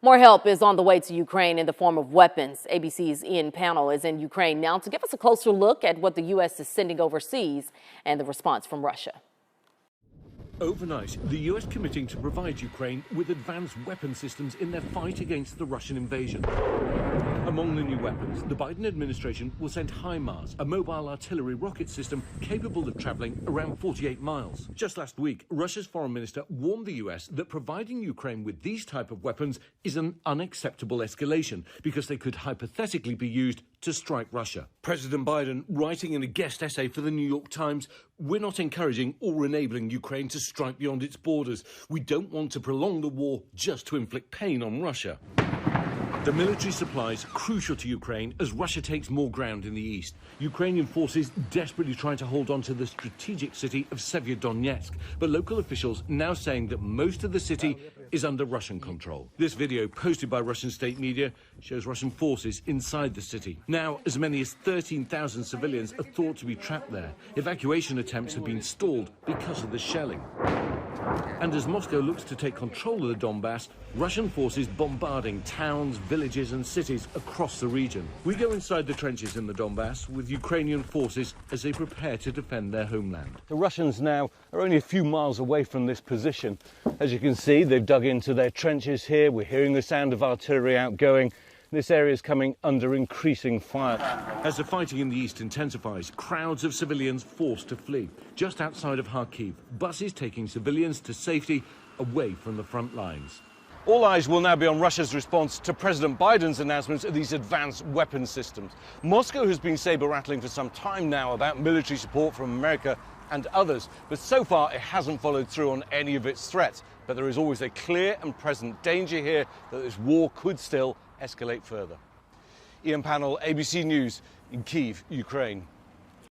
More help is on the way to Ukraine in the form of weapons. ABC's Ian Pannell is in Ukraine now to give us a closer look at what the U.S. is sending overseas and the response from Russia. Overnight, the US committing to provide Ukraine with advanced weapon systems in their fight against the Russian invasion. Among the new weapons, the Biden administration will send HIMARS, a mobile artillery rocket system capable of traveling around 48 miles. Just last week, Russia's foreign minister warned the US that providing Ukraine with these type of weapons is an unacceptable escalation because they could hypothetically be used to strike Russia. President Biden, writing in a guest essay for the New York Times, "We're not encouraging or enabling Ukraine to strike beyond its borders. We don't want to prolong the war just to inflict pain on Russia." The military supplies crucial to Ukraine as Russia takes more ground in the east. Ukrainian forces desperately trying to hold on to the strategic city of Severodonetsk, but local officials now saying that most of the city is under Russian control. This video, posted by Russian state media, shows Russian forces inside the city. Now, as many as 13,000 civilians are thought to be trapped there. Evacuation attempts have been stalled because of the shelling. And as Moscow looks to take control of the Donbass, Russian forces bombarding towns, villages and cities across the region. We go inside the trenches in the Donbass with Ukrainian forces as they prepare to defend their homeland. The Russians now are only a few miles away from this position. As you can see, they've dug into their trenches here. We're hearing the sound of artillery outgoing. This area is coming under increasing fire. As the fighting in the east intensifies, crowds of civilians forced to flee. Just outside of Kharkiv, buses taking civilians to safety away from the front lines. All eyes will now be on Russia's response to President Biden's announcements of these advanced weapon systems. Moscow has been saber-rattling for some time now about military support from America and others, but so far it hasn't followed through on any of its threats. But there is always a clear and present danger here that this war could still escalate further. Ian Pannell, ABC News in Kyiv, Ukraine.